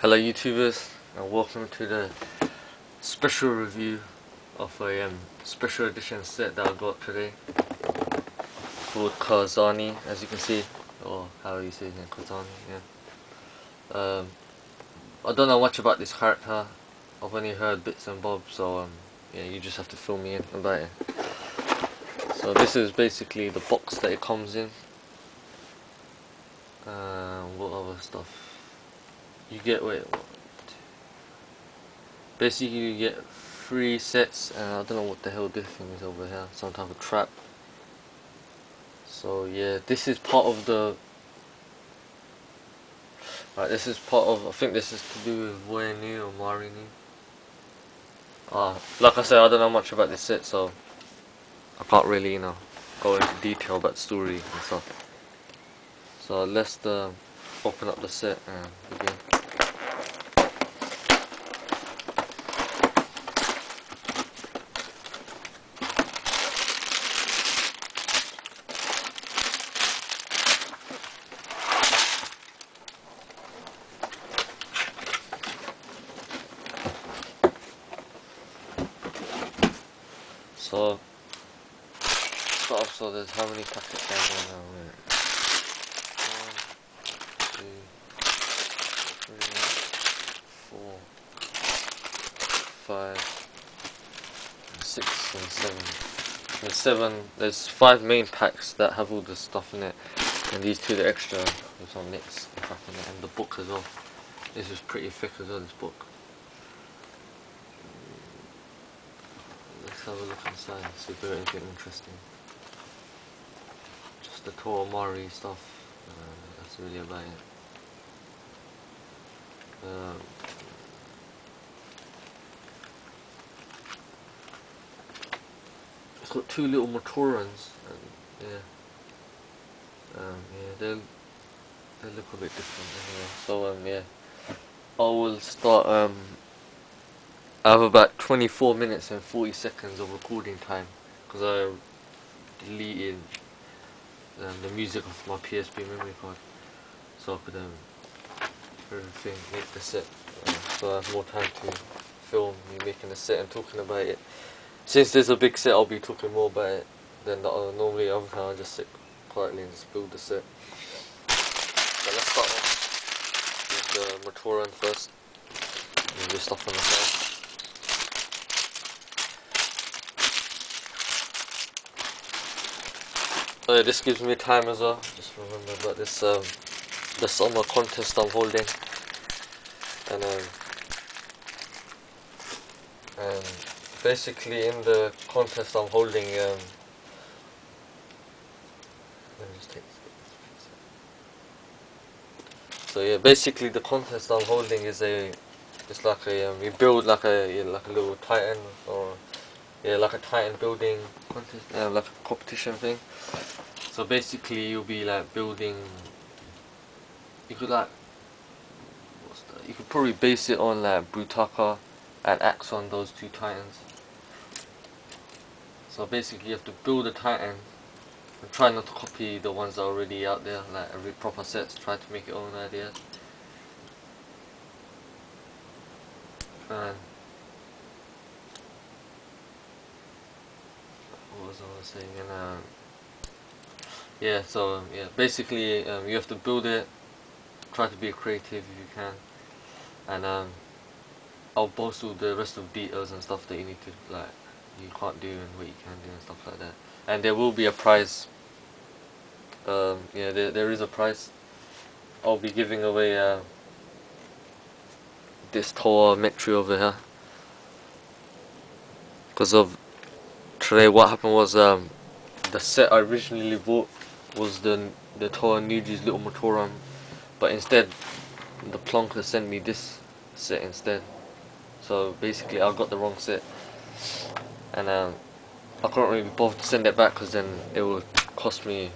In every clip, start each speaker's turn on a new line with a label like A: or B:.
A: Hello YouTubers, and welcome to the special review of a special edition set that I got today called Karzahni, as you can see, or how you say it, Karzahni, yeah. I don't know much about this character. I've only heard bits and bobs, so yeah, you just have to fill me in about it. So this is basically the box that it comes in. What other stuff? You get, basically you get 3 sets, and I don't know what the hell this thing is over here, some type of trap. So yeah, this is part of the, this is part of, I think this is to do with Voyani or Marini. Like I said, I don't know much about this set, so I can't really, go into detail about the story and stuff. So let's open up the set and begin. So there's how many packets are there now? 1, 2, 3, 4, 5, 6, and 7. There's 5 main packs that have all the stuff in it, and these 2 the extra with some nicks and crap in it, and the book as well. This is pretty thick as well, this book. Let's have a look inside and see if there's anything interesting. Just the Tor Mari stuff, that's really about it. It's got 2 little Matorans, and yeah, they look a bit different anyway. So yeah, I will start. I have about 24 minutes and 40 seconds of recording time because I deleted the music off my PSP memory card, so I could make the set, so I have more time to film me making the set and talking about it. Since there's a big set, I'll be talking more about it than normally. Other time I just sit quietly and just build the set. So let's start with the Matoran first, and this stuff on the side. So yeah, this gives me time as well. Just remember about this the summer contest I'm holding, and basically in the contest I'm holding, let me just take this. So yeah, basically the contest I'm holding is it's like we build like a little Titan, or like a Titan building contest, like a competition thing. So basically you'll be like building, you could probably base it on like Brutaka and Axon, those 2 Titans. So basically you have to build a Titan and try not to copy the ones that are already out there, like every proper sets, try to make your own ideas. And what was I saying? And basically you have to build it, try to be creative if you can, and I'll post all the rest of details and stuff that you need to, you can't do and what you can do and stuff like that. And there will be a prize. There is a prize. I'll be giving away this Toa Metri over here, because of today. What happened was the set I originally bought was the Toa Nuji's little Matoran, but instead the plonker sent me this set instead. So basically I got the wrong set, and I couldn't really bother to send it back because then it would cost me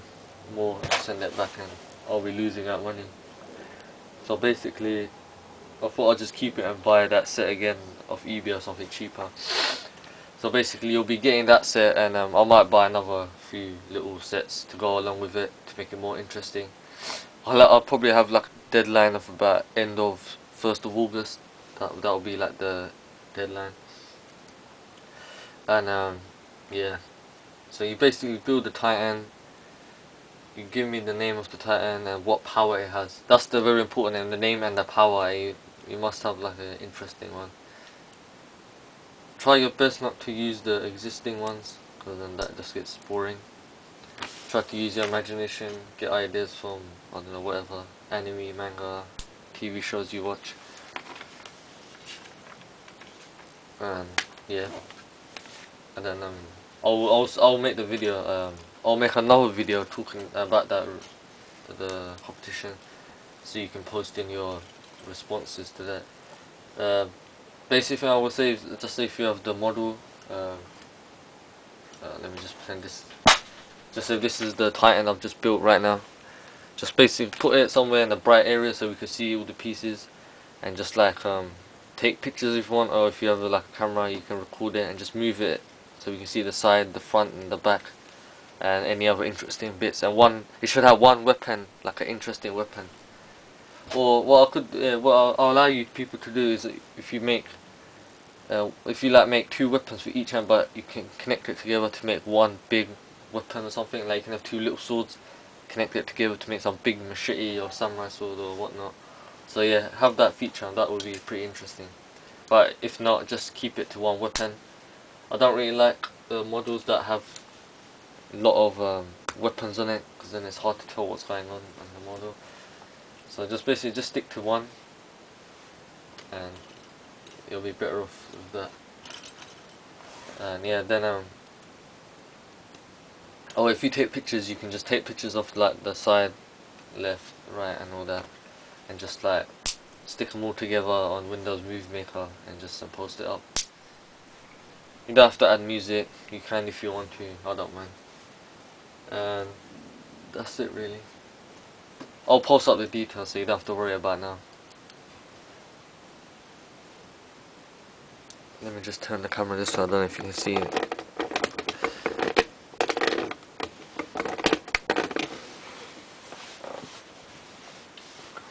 A: more to send it back and I'll be losing out money. So basically I thought I'd just keep it and buy that set again off eBay or something cheaper. So basically you'll be getting that set, and I might buy another few little sets to go along with it to make it more interesting. I'll probably have like a deadline of about end of 1st of August. That'll be like the deadline. And yeah, so you basically build the Titan. You give me the name of the Titan and what power it has. That's the very important name, the name and the power. You must have like an interesting one. Try your best not to use the existing ones, because then that just gets boring. Try to use your imagination, get ideas from, I don't know, whatever, anime, manga, TV shows you watch. And yeah, and then I'll make the video. I'll make another video talking about the competition, so you can post in your responses to that. Basically, I would say just if you have the model. Let me just pretend this. Just say this is the Titan I've just built right now. Just basically put it somewhere in a bright area so we can see all the pieces, and just like take pictures if you want, or if you have like a camera you can record it and just move it so we can see the side, the front and the back, and any other interesting bits. And it should have one weapon, like an interesting weapon. Or what I'll allow you people to do is if you make make 2 weapons for each hand, but you can connect it together to make one big weapon or something. Like you can have 2 little swords, connect it together to make some big machete or samurai sword or whatnot. So yeah, have that feature and that would be pretty interesting. But if not, just keep it to 1 weapon. I don't really like the models that have a lot of weapons on it, because then it's hard to tell what's going on the model. So just basically just stick to 1, and you'll be better off with that. And yeah, then oh, if you take pictures, you can just take pictures of like the side, left, right, and all that, and just like stick them all together on Windows Movie Maker and just post it up. You don't have to add music. You can if you want to. I don't mind. And that's it really. I'll post up the details so you don't have to worry about it now. Let me just turn the camera this way. I don't know if you can see it.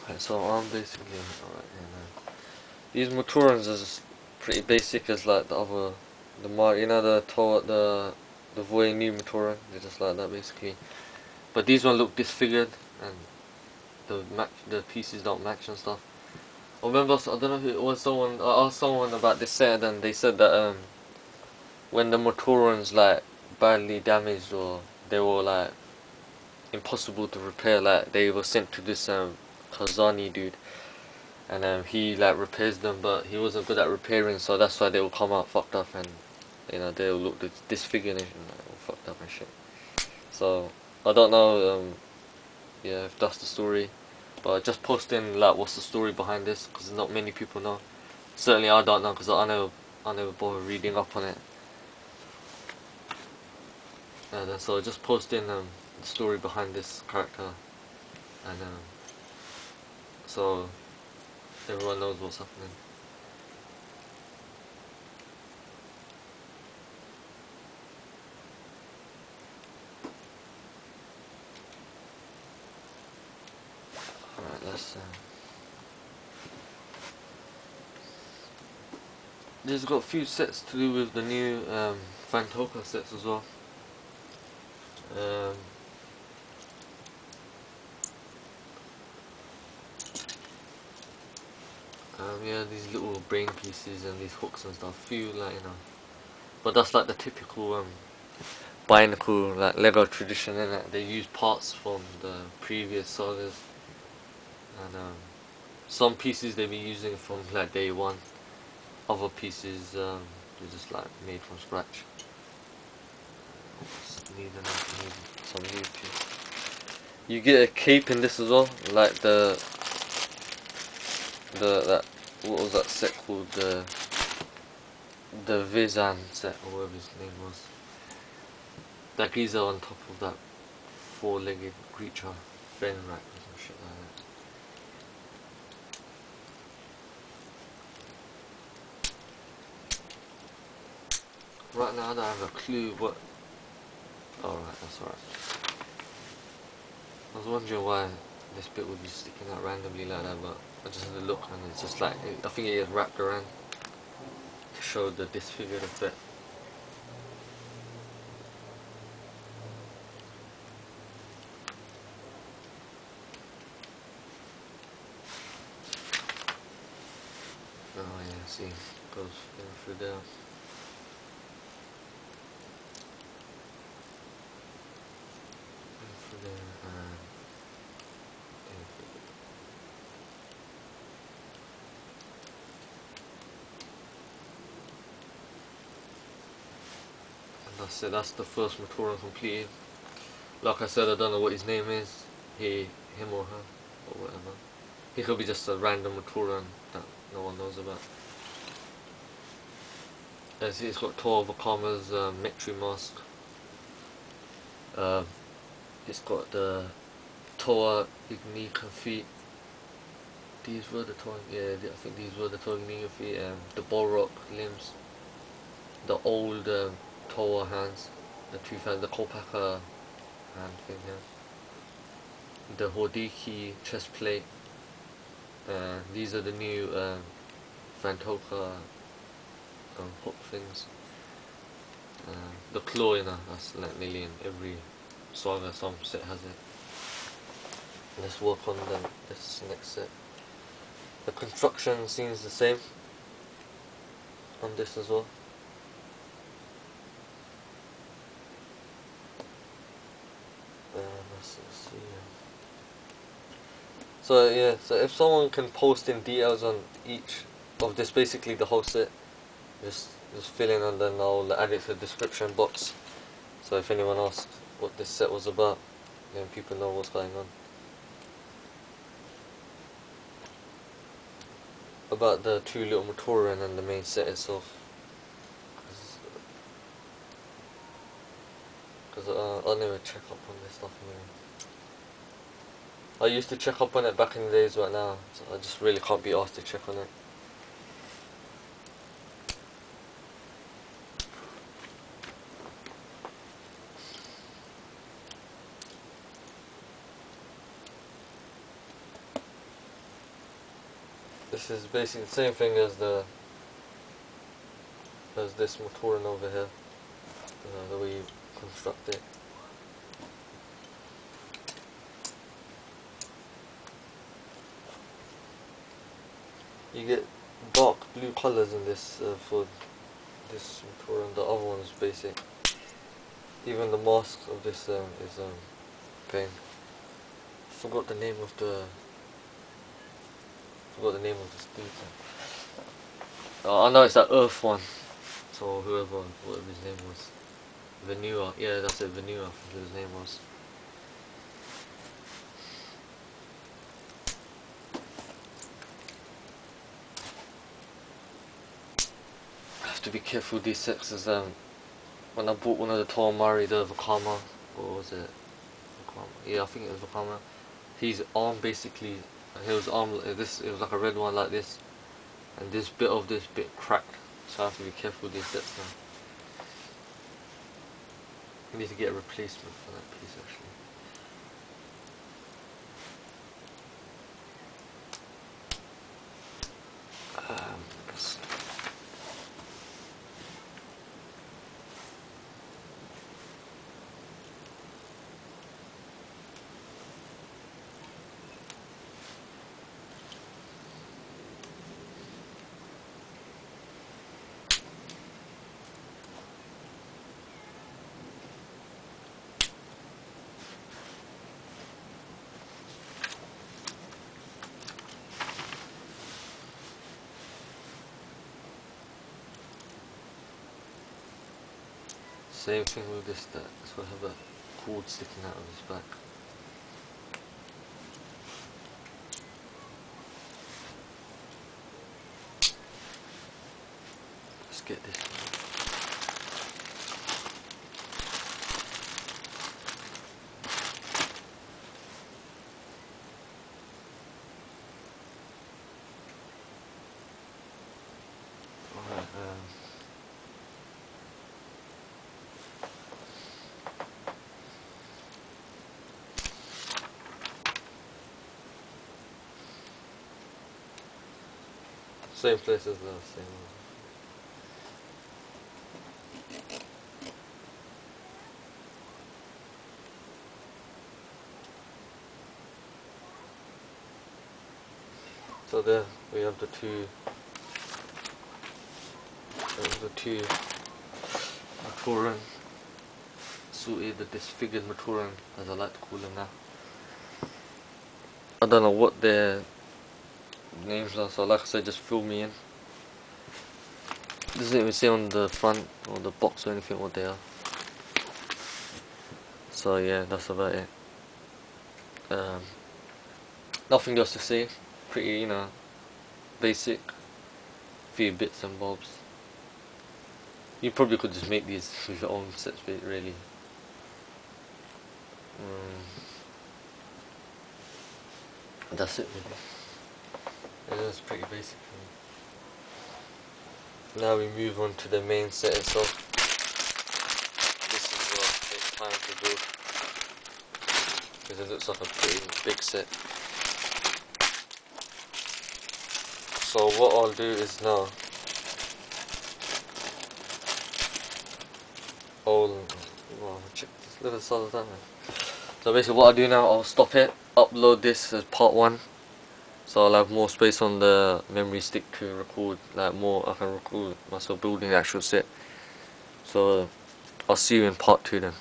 A: Okay, so I'm basically alright here now. These Matorans is pretty basic as like the other, the Void new Matoran. They're just like that basically. But these ones look disfigured and the pieces don't match and stuff. I remember, I don't know who it was, I asked someone about this set and they said that when the Matorans like badly damaged or they were like impossible to repair, like they were sent to this Karzahni dude, and he like repairs them, but he wasn't good at repairing, so that's why they will come out fucked up and they will look disfigured and like, all fucked up and shit. So I don't know yeah, if that's the story, but just post in like what's the story behind this, because not many people know. Certainly I don't know, because I never bother reading up on it. And so just post in the story behind this character, and so everyone knows what's happening. Alright, let's There's got a few sets to do with the new Fantoka sets as well. Yeah, these little brain pieces and these hooks and stuff. Few but that's like the typical Bionicle like Lego tradition, innit? They use parts from the previous sagas, and some pieces they be using from like day 1. Other pieces they're just like made from scratch. Need some new pieces. You get a cape in this as well, like that what was that set called, the Vizan set or whatever his name was. That geezer on top of that 4-legged creature, Fenrak or some shit like that. Right now I don't have a clue what. Alright, that's alright. I was wondering why this bit would be sticking out randomly like that, but I just had a look and it's just like, I think it is wrapped around to show the disfigured effect. Oh yeah, see, goes in through there. In through there and in through there. And that's it, that's the first Matoran completed. Like I said, I don't know what his name is. Him or her, or whatever. He could be just a random Matoran that no one knows about. As he's got Tor Vakama's Mitri mask. It's got the Toa Ignika feet. These were the Toa, yeah, I think these were the Toa Ignika feet. The Balrog limbs. The old Toa hands. The two hands, the Kopaka hand thing here. The Hordiki chest plate. These are the new Vantoka hook things. The claw, you know, that's like nearly in every saga, some set has it. Let's work on this next set. The construction seems the same on this as well. Let's see. So yeah, so if someone can post in details on each of this, basically the whole set, just fill in and then I'll add it to the description box. So if anyone asks what this set was about, then people know what's going on. About the two little Matoran and the main set itself. Because I'll never check up on this stuff anyway. I used to check up on it back in the days, but now so I just really can't be asked to check on it. This is basically the same thing as this Matoran over here. The way you construct it. You get dark blue colours in this for this Matoran. The other one is basic. Even the mask of this is plain. Forgot the name of the dude. I know it's that Earth one. So whatever his name was, Venua. Yeah, that's it. Venua. I think his name was. I have to be careful with these sets, as when I bought one of the Tormari, the Vakama, or was it Vakama? Yeah, I think it was Vakama. His arm basically, his arm, it was like a red one like this, and this bit cracked. So I have to be careful with these sets now. I need to get a replacement for that piece actually. Same thing with this stack, so I have a cord sticking out of his back. Let's get this one. Alright, Same place as the same one. So there we have the two Matoran, suited, the disfigured Matoran, as I like to call them now. I don't know what their names are, so like I said, just fill me in. Doesn't even say on the front or the box or anything what they are. So yeah, that's about it. Nothing else to say. Pretty, you know, basic. Few bits and bobs. You probably could just make these with your own sets, really. That's it, really. Yeah, that's pretty basic. Now we move on to the main set itself. This is what takes time to build, because it looks like a pretty big set. So what I'll do is now check this little size of that, man. So basically what I'll do now, I'll stop it, upload this as part 1. So I'll have more space on the memory stick to record, like more, I can record myself building the actual set. So I'll see you in part 2 then.